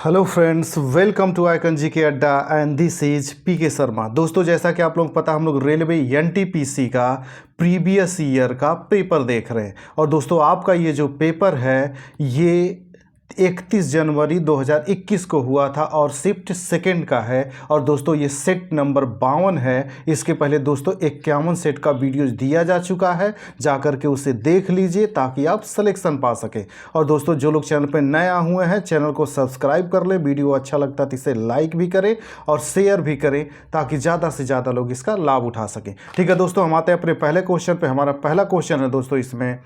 Hello friends, welcome to icon G K Adda and this is P के शर्मा। दोस्तों, जैसा कि आप लोगों को पता, हम लोग रेलवे एनटीपीसी का प्रीवियस ईयर का पेपर देख रहे हैं। और दोस्तों, आपका ये जो पेपर है ये 31 जनवरी 2021 को हुआ था और शिफ्ट सेकंड का है। और दोस्तों, ये सेट नंबर 52 है। इसके पहले दोस्तों 51 सेट का वीडियो दिया जा चुका है, जा कर के उसे देख लीजिए ताकि आप सिलेक्शन पा सकें। और दोस्तों, जो लोग चैनल पर नया हुए हैं, चैनल को सब्सक्राइब कर लें। वीडियो अच्छा लगता है तो इसे लाइक भी करें और शेयर भी करें ताकि ज़्यादा से ज़्यादा लोग इसका लाभ उठा सकें। ठीक है दोस्तों, हम आते हैं अपने पहले क्वेश्चन पे। हमारा पहला क्वेश्चन है दोस्तों, इसमें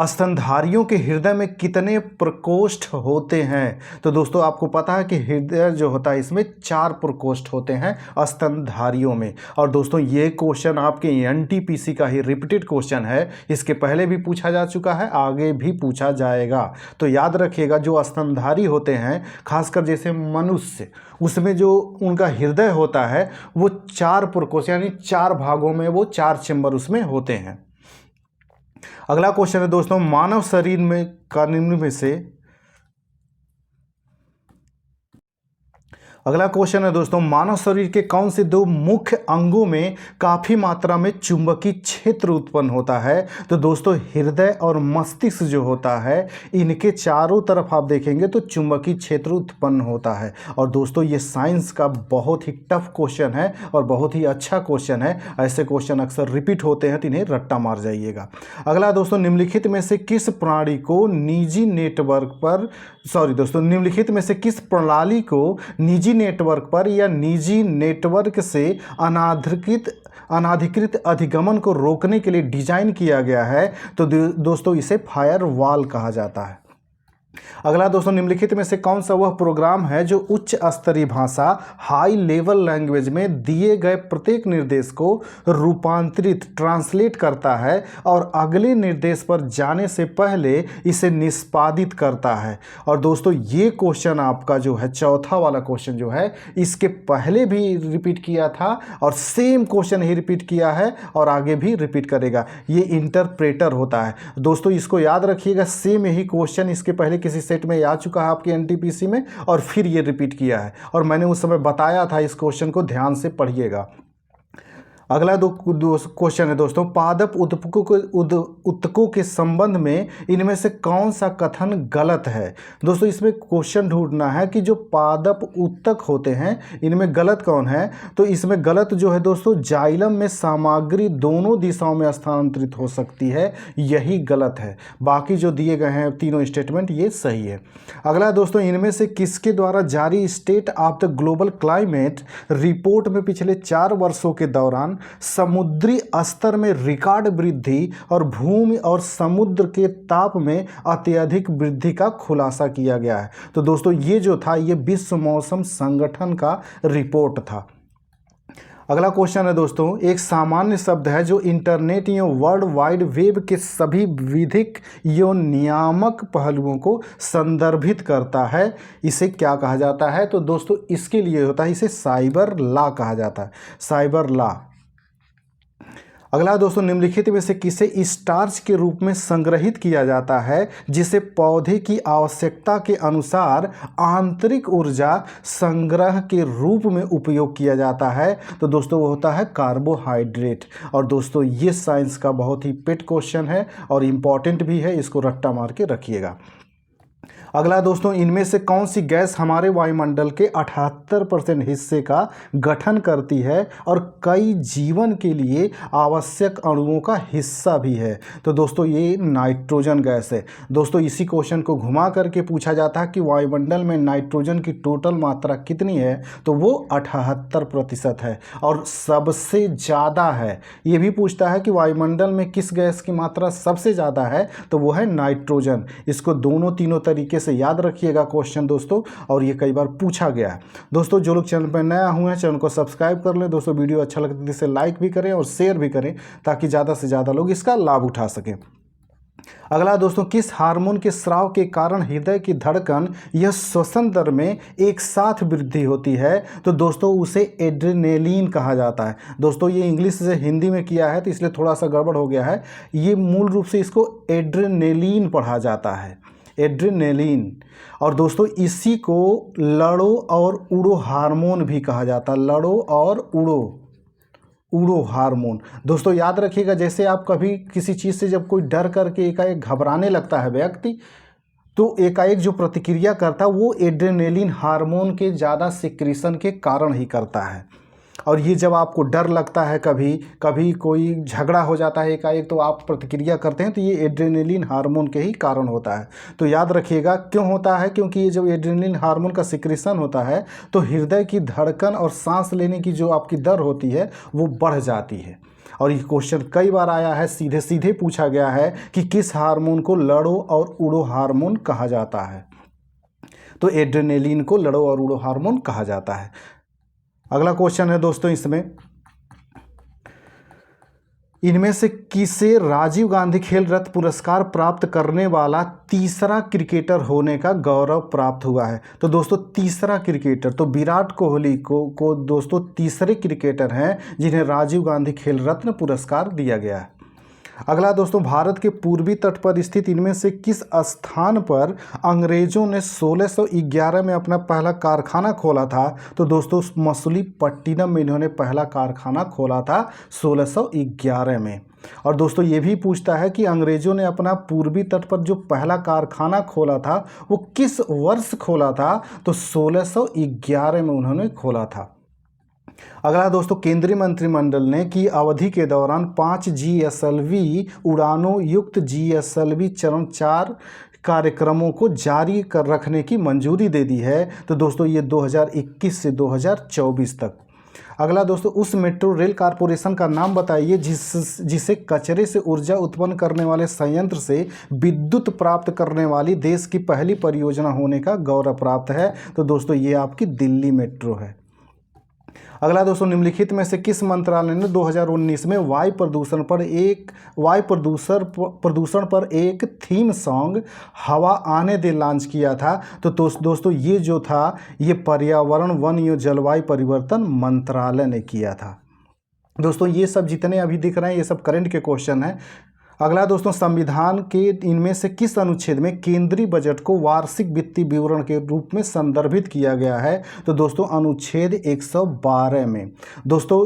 स्तनधारियों के हृदय में कितने प्रकोष्ठ होते हैं। तो दोस्तों, आपको पता है कि हृदय जो होता है इसमें 4 प्रकोष्ठ होते हैं स्तनधारियों में। और दोस्तों, ये क्वेश्चन आपके एनटीपीसी का ही रिपीटेड क्वेश्चन है। इसके पहले भी पूछा जा चुका है, आगे भी पूछा जाएगा। तो याद रखिएगा, जो स्तनधारी होते हैं, खासकर जैसे मनुष्य, उसमें जो उनका हृदय होता है वो 4 प्रकोष्ठ यानी 4 भागों में, वो 4 चेंबर उसमें होते हैं। अगला क्वेश्चन है दोस्तों, मानव शरीर में का निम्न में से अगला क्वेश्चन है दोस्तों, मानव शरीर के कौन से 2 मुख्य अंगों में काफ़ी मात्रा में चुंबकीय क्षेत्र उत्पन्न होता है। तो दोस्तों, हृदय और मस्तिष्क जो होता है, इनके चारों तरफ आप देखेंगे तो चुंबकीय क्षेत्र उत्पन्न होता है। और दोस्तों, ये साइंस का बहुत ही टफ क्वेश्चन है और बहुत ही अच्छा क्वेश्चन है। ऐसे क्वेश्चन अक्सर रिपीट होते हैं तो इन्हें रट्टा मार जाइएगा। अगला दोस्तों, निम्नलिखित में से किस प्रणाली को निजी नेटवर्क पर निम्नलिखित में से किस प्रणाली को निजी नेटवर्क पर या निजी नेटवर्क से अनाधिकृत अधिगमन को रोकने के लिए डिजाइन किया गया है। तो दोस्तों, इसे फायरवॉल कहा जाता है। अगला दोस्तों, निम्नलिखित में से कौन सा वह प्रोग्राम है जो उच्च स्तरीय भाषा हाई लेवल लैंग्वेज में दिए गए प्रत्येक निर्देश को रूपांतरित ट्रांसलेट करता है और अगले निर्देश पर जाने से पहले इसे निष्पादित करता है। और दोस्तों, ये क्वेश्चन आपका जो है चौथा वाला क्वेश्चन जो है, इसके पहले भी रिपीट किया था और सेम क्वेश्चन ही रिपीट किया है और आगे भी रिपीट करेगा। ये इंटरप्रेटर होता है। दोस्तों, इसको याद रखिएगा, सेम यही क्वेश्चन इसके पहले किसी सेट में आ चुका है आपके एनटीपीसी में और फिर ये रिपीट किया है। और मैंने उस समय बताया था, इस क्वेश्चन को ध्यान से पढ़िएगा। अगला क्वेश्चन है दोस्तों, पादप उत्तकों के संबंध में इनमें से कौन सा कथन गलत है। दोस्तों, इसमें क्वेश्चन ढूंढना है कि जो पादप उत्तक होते हैं इनमें गलत कौन है। तो इसमें गलत जो है दोस्तों, जाइलम में सामग्री दोनों दिशाओं में स्थानांतरित हो सकती है, यही गलत है। बाकी जो दिए गए हैं तीनों स्टेटमेंट ये सही है। अगला दोस्तों, इनमें से किसके द्वारा जारी state of the global climate report में पिछले 4 वर्षों के दौरान समुद्री स्तर में रिकॉर्ड वृद्धि और भूमि और समुद्र के ताप में अत्यधिक वृद्धि का खुलासा किया गया है। तो दोस्तों, ये जो था ये विश्व मौसम संगठन का रिपोर्ट था। अगला क्वेश्चन है दोस्तों, एक सामान्य शब्द है जो इंटरनेट या वर्ल्ड वाइड वेब के सभी विधिक या नियामक पहलुओं को संदर्भित करता है, इसे क्या कहा जाता है। तो दोस्तों, इसके लिए होता है, इसे साइबर लॉ कहा जाता है, साइबर लॉ। अगला दोस्तों, निम्नलिखित में से किसे स्टार्च के रूप में संग्रहित किया जाता है जिसे पौधे की आवश्यकता के अनुसार आंतरिक ऊर्जा संग्रह के रूप में उपयोग किया जाता है। तो दोस्तों, वो होता है कार्बोहाइड्रेट। और दोस्तों, ये साइंस का बहुत ही पेट क्वेश्चन है और इम्पॉर्टेंट भी है, इसको रट्टा मार के रखिएगा। अगला दोस्तों, इनमें से कौन सी गैस हमारे वायुमंडल के 78% हिस्से का गठन करती है और कई जीवन के लिए आवश्यक अणुओं का हिस्सा भी है। तो दोस्तों, ये नाइट्रोजन गैस है। दोस्तों, इसी क्वेश्चन को घुमा करके पूछा जाता है कि वायुमंडल में नाइट्रोजन की टोटल मात्रा कितनी है। तो वो 78% है और सबसे ज़्यादा है। ये भी पूछता है कि वायुमंडल में किस गैस की मात्रा सबसे ज़्यादा है, तो वो है नाइट्रोजन। इसको दोनों तीनों तरीके से याद रखिएगा क्वेश्चन दोस्तों, और ये कई बार पूछा गया है। दोस्तों, जो लोग चैनल पर नया हुए हैं, चैनल को सब्सक्राइब कर लें। दोस्तों, वीडियो अच्छा लगता है तो इसे लाइक भी करें और शेयर भी करें ताकि ज़्यादा से ज़्यादा लोग इसका लाभ उठा सकें। अगला दोस्तों, किस हार्मोन के स्राव के कारण हृदय की धड़कन या श्वसन दर में एक साथ वृद्धि होती है। तो दोस्तों, उसे एड्रेनलिन कहा जाता है। दोस्तों, ये इंग्लिश से हिंदी में किया है तो इसलिए थोड़ा सा गड़बड़ हो गया है। ये मूल रूप से इसको एड्रेनलिन पढ़ा जाता है, एड्रेनलिन। और दोस्तों इसी को लड़ो और उड़ो हार्मोन भी कहा जाता है, लड़ो और उड़ो हार्मोन। दोस्तों याद रखिएगा, जैसे आप कभी किसी चीज़ से जब कोई डर करके एकाएक घबराने लगता है व्यक्ति, तो एकाएक जो प्रतिक्रिया करता है वो एड्रेनलिन हार्मोन के ज़्यादा सिक्रीशन के कारण ही करता है। और ये जब आपको डर लगता है, कभी कोई झगड़ा हो जाता है एकाएक, तो आप प्रतिक्रिया करते हैं, तो ये एड्रेनलिन हार्मोन के ही कारण होता है। तो याद रखिएगा क्यों होता है, क्योंकि ये जब एड्रेनलिन हार्मोन का सिक्रीशन होता है तो हृदय की धड़कन और सांस लेने की जो आपकी दर होती है वो बढ़ जाती है। और ये क्वेश्चन कई बार आया है, सीधे सीधे पूछा गया है कि किस हार्मोन को लड़ो और उड़ो हार्मोन कहा जाता है। तो एड्रेनलिन को लड़ो और उड़ो हार्मोन कहा जाता है। अगला क्वेश्चन है दोस्तों, इनमें से किसे राजीव गांधी खेल रत्न पुरस्कार प्राप्त करने वाला तीसरा क्रिकेटर होने का गौरव प्राप्त हुआ है? तो दोस्तों तीसरा क्रिकेटर, तो विराट कोहली को दोस्तों तीसरे क्रिकेटर हैं जिन्हें राजीव गांधी खेल रत्न पुरस्कार दिया गया है। अगला दोस्तों, भारत के पूर्वी तट पर स्थित इनमें से किस स्थान पर अंग्रेजों ने 1611 में अपना पहला कारखाना खोला था? तो दोस्तों मछलीपट्टनम में इन्होंने पहला कारखाना खोला था 1611 में। और दोस्तों ये भी पूछता है कि अंग्रेजों ने अपना पूर्वी तट पर जो पहला कारखाना खोला था वो किस वर्ष खोला था? तो 1611 में उन्होंने खोला था। अगला दोस्तों, केंद्रीय मंत्रिमंडल ने की अवधि के दौरान 5 GSLV उड़ानों युक्त GSLV चरण 4 कार्यक्रमों को जारी कर रखने की मंजूरी दे दी है। तो दोस्तों ये 2021 से 2024 तक। अगला दोस्तों, उस मेट्रो रेल कारपोरेशन का नाम बताइए जिसे कचरे से ऊर्जा उत्पन्न करने वाले संयंत्र से विद्युत प्राप्त करने वाली देश की पहली परियोजना होने का गौरव प्राप्त है। तो दोस्तों ये आपकी दिल्ली मेट्रो है। अगला दोस्तों, निम्नलिखित में से किस मंत्रालय ने 2019 में वायु प्रदूषण पर एक थीम सॉन्ग हवा आने दे लॉन्च किया था? तो दोस्तों ये जो था ये पर्यावरण वन एवं जलवायु परिवर्तन मंत्रालय ने किया था। दोस्तों ये सब जितने अभी दिख रहे हैं ये सब करंट के क्वेश्चन हैं। अगला दोस्तों, संविधान के इनमें से किस अनुच्छेद में केंद्रीय बजट को वार्षिक वित्तीय विवरण के रूप में संदर्भित किया गया है? तो दोस्तों अनुच्छेद 112 में। दोस्तों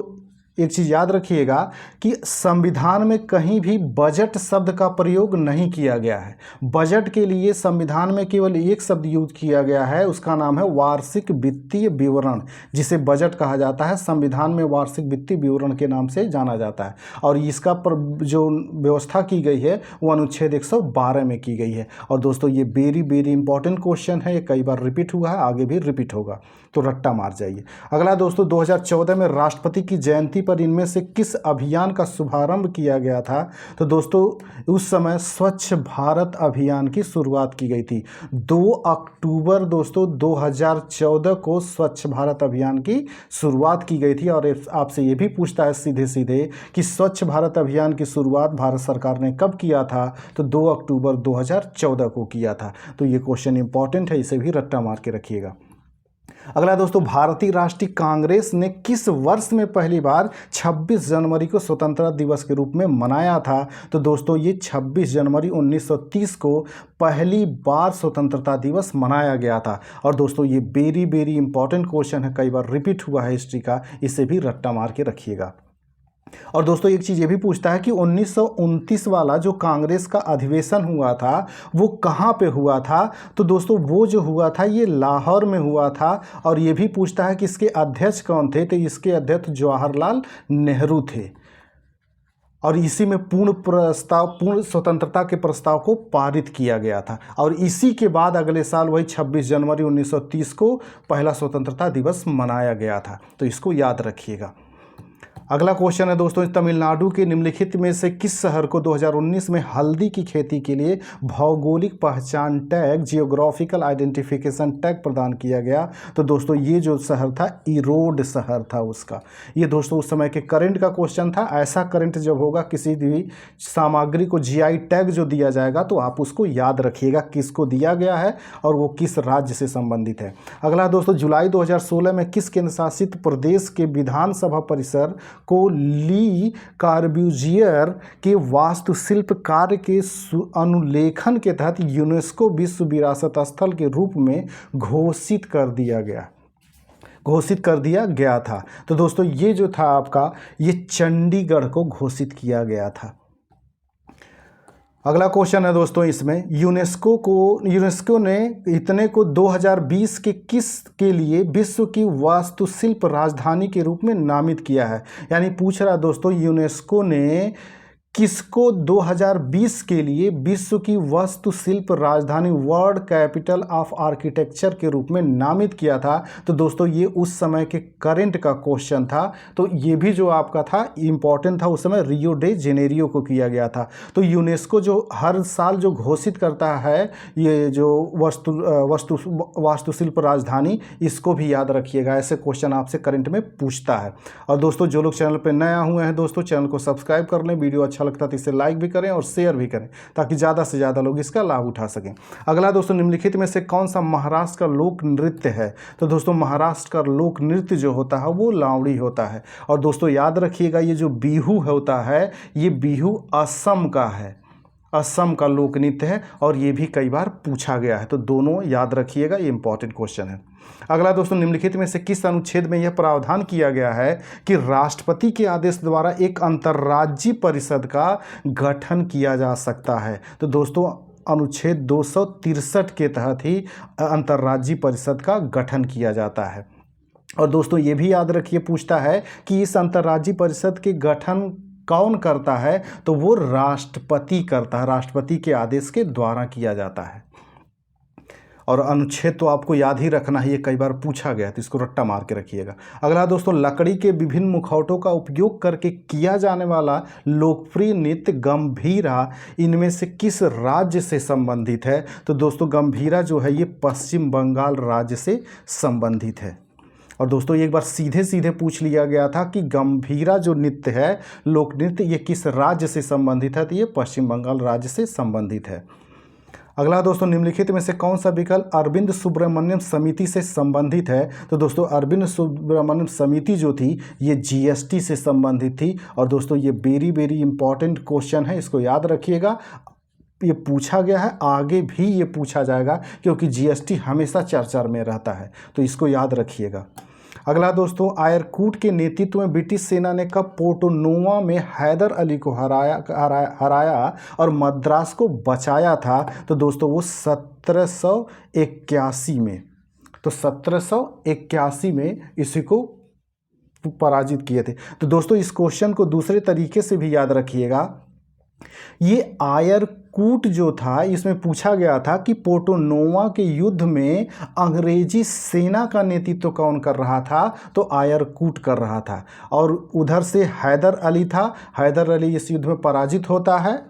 एक चीज़ याद रखिएगा कि संविधान में कहीं भी बजट शब्द का प्रयोग नहीं किया गया है। बजट के लिए संविधान में केवल एक शब्द यूज किया गया है, उसका नाम है वार्षिक वित्तीय विवरण, जिसे बजट कहा जाता है। संविधान में वार्षिक वित्तीय विवरण के नाम से जाना जाता है और इसका जो व्यवस्था की गई है वो अनुच्छेद 112 में की गई है। और दोस्तों ये वेरी इंपॉर्टेंट क्वेश्चन है, ये कई बार रिपीट हुआ है, आगे भी रिपीट होगा, तो रट्टा मार जाइए। अगला दोस्तों, 2014 में राष्ट्रपति की जयंती पर इनमें से किस अभियान का शुभारंभ किया गया था? तो दोस्तों उस समय स्वच्छ भारत अभियान की शुरुआत की गई थी। 2 अक्टूबर दोस्तों 2014 को स्वच्छ भारत अभियान की शुरुआत की गई थी। और आपसे ये भी पूछता है सीधे सीधे कि स्वच्छ भारत अभियान की शुरुआत भारत सरकार ने कब किया था? तो 2 अक्टूबर 2014 को किया था। तो ये क्वेश्चन इंपॉर्टेंट है, इसे भी रट्टा मार के रखिएगा। अगला दोस्तों, भारतीय राष्ट्रीय कांग्रेस ने किस वर्ष में पहली बार 26 जनवरी को स्वतंत्रता दिवस के रूप में मनाया था? तो दोस्तों ये 26 जनवरी 1930 को पहली बार स्वतंत्रता दिवस मनाया गया था। और दोस्तों ये वेरी इंपॉर्टेंट क्वेश्चन है, कई बार रिपीट हुआ है हिस्ट्री का, इसे भी रट्टा मार के रखिएगा। और दोस्तों एक चीज़ ये भी पूछता है कि 1929 वाला जो कांग्रेस का अधिवेशन हुआ था वो कहाँ पे हुआ था? तो दोस्तों वो जो हुआ था ये लाहौर में हुआ था। और ये भी पूछता है कि इसके अध्यक्ष कौन थे? तो इसके अध्यक्ष जवाहरलाल नेहरू थे। और इसी में पूर्ण स्वतंत्रता के प्रस्ताव को पारित किया गया था। और इसी के बाद अगले साल वही 26 जनवरी 1930 को पहला स्वतंत्रता दिवस मनाया गया था। तो इसको याद रखिएगा। अगला क्वेश्चन है दोस्तों, तमिलनाडु के निम्नलिखित में से किस शहर को 2019 में हल्दी की खेती के लिए भौगोलिक पहचान टैग जियोग्राफिकल आइडेंटिफिकेशन टैग प्रदान किया गया? तो दोस्तों ये जो शहर था इरोड शहर था उसका। ये दोस्तों उस समय के करंट का क्वेश्चन था। ऐसा करंट जब होगा किसी भी सामग्री को GI टैग जो दिया जाएगा तो आप उसको याद रखिएगा किसको दिया गया है और वो किस राज्य से संबंधित है। अगला दोस्तों, जुलाई 2016 में किस केंद्र शासित प्रदेश के विधानसभा परिसर को ली कॉर्ब्यूजियर के वास्तुशिल्प कार्य के अनुलेखन के तहत यूनेस्को विश्व विरासत स्थल के रूप में घोषित कर दिया गया था। तो दोस्तों ये जो था आपका, ये चंडीगढ़ को घोषित किया गया था। अगला क्वेश्चन है दोस्तों इसमें, यूनेस्को ने इतने को 2020 के लिए विश्व की वास्तुशिल्प राजधानी के रूप में नामित किया है। यानी पूछ रहा है दोस्तों, यूनेस्को ने किसको 2020 के लिए विश्व की वास्तुशिल्प राजधानी, वर्ल्ड कैपिटल ऑफ आर्किटेक्चर के रूप में नामित किया था। तो दोस्तों ये उस समय के करंट का क्वेश्चन था। तो ये भी जो आपका था इम्पॉर्टेंट था, उस समय रियो डे जेनेरियो को किया गया था। तो यूनेस्को जो हर साल जो घोषित करता है ये जो वास्तुशिल्प राजधानी, इसको भी याद रखिएगा, ऐसे क्वेश्चन आपसे करंट में पूछता है। और दोस्तों जो लोग चैनल पर नया हुए हैं दोस्तों, चैनल को सब्सक्राइब कर लें, वीडियो अच्छा लगता है तो इसे लाइक भी करें और शेयर भी करें ताकि ज़्यादा से ज़्यादा लोग इसका लाभ उठा सकें। अगला दोस्तों, निम्नलिखित में से कौन सा महाराष्ट्र का लोक नृत्य है? तो दोस्तों महाराष्ट्र का लोक नृत्य जो होता है वो लावड़ी होता है। और दोस्तों याद रखिएगा, ये जो बिहू होता है, ये बिहू असम का है, असम का लोक नृत्य है और ये भी कई बार पूछा गया है। तो दोनों याद रखिएगा, ये इंपॉर्टेंट क्वेश्चन है। अगला दोस्तों, निम्नलिखित में से किस अनुच्छेद में यह प्रावधान किया गया है कि राष्ट्रपति के आदेश द्वारा एक अंतर्राज्यीय परिषद का गठन किया जा सकता है? तो दोस्तों अनुच्छेद 263 के तहत ही अंतर्राज्यीय परिषद का गठन किया जाता है। और दोस्तों ये भी याद रखिए, पूछता है कि इस अंतर्राज्यीय परिषद के गठन कौन करता है? तो वो राष्ट्रपति करता है, राष्ट्रपति के आदेश के द्वारा किया जाता है। और अनुच्छेद तो आपको याद ही रखना है, ये कई बार पूछा गया तो इसको रट्टा मार के रखिएगा। अगला दोस्तों, लकड़ी के विभिन्न मुखौटों का उपयोग करके किया जाने वाला लोकप्रिय नृत्य गंभीरा इनमें से किस राज्य से संबंधित है? तो दोस्तों गंभीरा जो है ये पश्चिम बंगाल राज्य से संबंधित है। और दोस्तों एक बार सीधे सीधे पूछ लिया गया था कि गंभीरा जो नृत्य है, लोक नृत्य, ये किस राज्य से संबंधित है? तो ये पश्चिम बंगाल राज्य से संबंधित है। अगला दोस्तों, निम्नलिखित में से कौन सा विकल्प अरविंद सुब्रमण्यम समिति से संबंधित है? तो दोस्तों अरविंद सुब्रमण्यम समिति जो थी ये जीएसटी से संबंधित थी। और दोस्तों ये वेरी वेरी इंपॉर्टेंट क्वेश्चन है, इसको याद रखिएगा, ये पूछा गया है, आगे भी ये पूछा जाएगा क्योंकि जीएसटी हमेशा चर्चा में रहता है, तो इसको याद रखिएगा। अगला दोस्तों, आयरकूट के नेतृत्व में ब्रिटिश सेना ने कब पोर्टोनोवा में हैदर अली को हराया और मद्रास को बचाया था? तो दोस्तों वो 1781 में, तो 1781 में इसी को पराजित किए थे। तो दोस्तों इस क्वेश्चन को दूसरे तरीके से भी याद रखिएगा, ये आयरकूट जो था इसमें पूछा गया था कि पोर्टोनोवा के युद्ध में अंग्रेजी सेना का नेतृत्व कौन कर रहा था? तो आयरकूट कर रहा था। और उधर से हैदर अली था, हैदर अली इस युद्ध में पराजित होता है।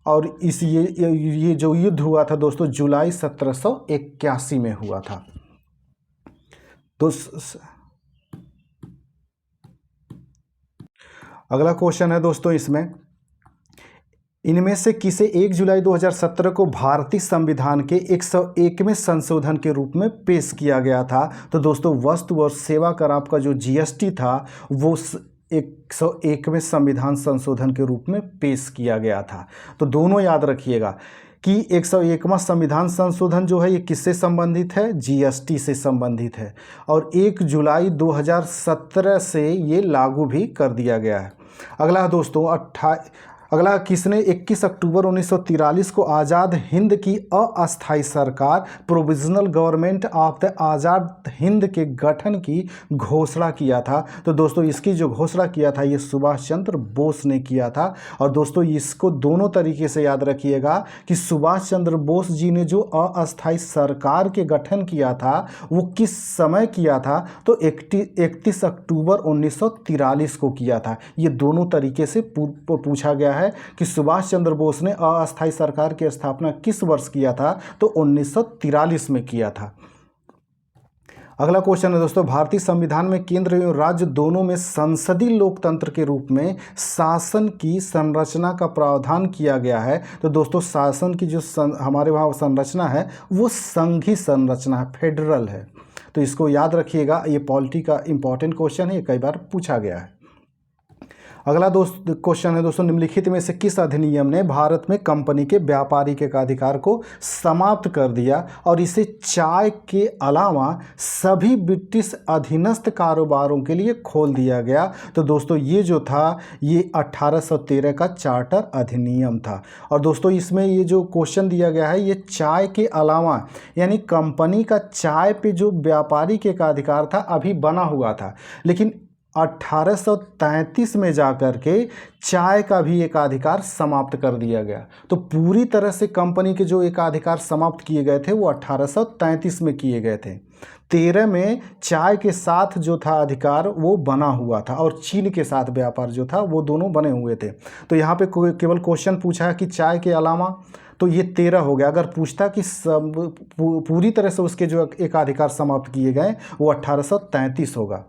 और इस ये जो युद्ध हुआ था दोस्तों जुलाई 1781 में हुआ था। तो अगला क्वेश्चन है दोस्तों इसमें, इनमें से किसे 1 जुलाई 2017 को भारतीय संविधान के 101वें संशोधन के रूप में पेश किया गया था? तो दोस्तों वस्तु और सेवा कर आपका जो जीएसटी था वो 101वें संविधान संशोधन के रूप में पेश किया गया था। तो दोनों याद रखिएगा कि 101वां संविधान संशोधन जो है ये किससे संबंधित है? जीएसटी से संबंधित है। और 1 जुलाई 2017 से ये लागू भी कर दिया गया है। अगला दोस्तों अगला किसने 21 अक्टूबर 1943 को आज़ाद हिंद की अस्थायी सरकार provisional government of the Azad Hind के गठन की घोषणा किया था? तो दोस्तों इसकी जो घोषणा किया था ये सुभाष चंद्र बोस ने किया था। और दोस्तों इसको दोनों तरीके से याद रखिएगा कि सुभाष चंद्र बोस जी ने जो अस्थायी सरकार के गठन किया था वो किस समय किया था? तो 31 अक्टूबर 1943 को किया था। ये दोनों तरीके से पूछा गया है कि सुभाष चंद्र बोस ने अस्थायी सरकार की स्थापना किस वर्ष किया था? तो 1943 में किया था। अगला क्वेश्चन है दोस्तों, भारतीय संविधान में केंद्र एवं राज्य दोनों में संसदीय लोकतंत्र के रूप में शासन की संरचना का प्रावधान किया गया है। तो दोस्तों शासन की जो हमारे वहाँ संरचना है वो संघीय संरचना है, फेडरल है। तो इसको याद रखिएगा, ये पॉलिटी का इंपॉर्टेंट क्वेश्चन है, ये कई बार पूछा गया है। अगला दोस्त क्वेश्चन है दोस्तों, निम्नलिखित में से किस अधिनियम ने भारत में कंपनी के व्यापारी के अधिकार को समाप्त कर दिया और इसे चाय के अलावा सभी ब्रिटिश अधीनस्थ कारोबारों के लिए खोल दिया गया? तो दोस्तों ये जो था ये 1813 का चार्टर अधिनियम था। और दोस्तों इसमें ये जो क्वेश्चन दिया गया है, ये चाय के अलावा यानी कंपनी का चाय पे जो व्यापारी के अधिकार था अभी बना हुआ था, लेकिन 1833 में जाकर के चाय का भी एकाधिकार समाप्त कर दिया गया। तो पूरी तरह से कंपनी के जो एकाधिकार समाप्त किए गए थे वो 1833 में किए गए थे। 13 में चाय के साथ जो था अधिकार वो बना हुआ था और चीन के साथ व्यापार जो था वो दोनों बने हुए थे। तो यहाँ पे केवल क्वेश्चन पूछा है कि चाय के अलावा, तो ये 13 हो गया। अगर पूछता कि सब पूरी तरह से उसके जो एकाधिकार समाप्त किए गए वो 1833 होगा।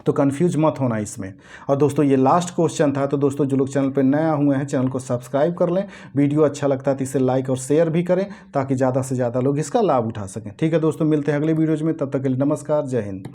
तो कंफ्यूज मत होना इसमें। और दोस्तों ये लास्ट क्वेश्चन था। तो दोस्तों जो लोग चैनल पर नया हुए हैं चैनल को सब्सक्राइब कर लें, वीडियो अच्छा लगता है तो इसे लाइक और शेयर भी करें ताकि ज़्यादा से ज़्यादा लोग इसका लाभ उठा सकें। ठीक है दोस्तों, मिलते हैं अगले वीडियोज़ में, तब तक के लिए नमस्कार, जय हिंद।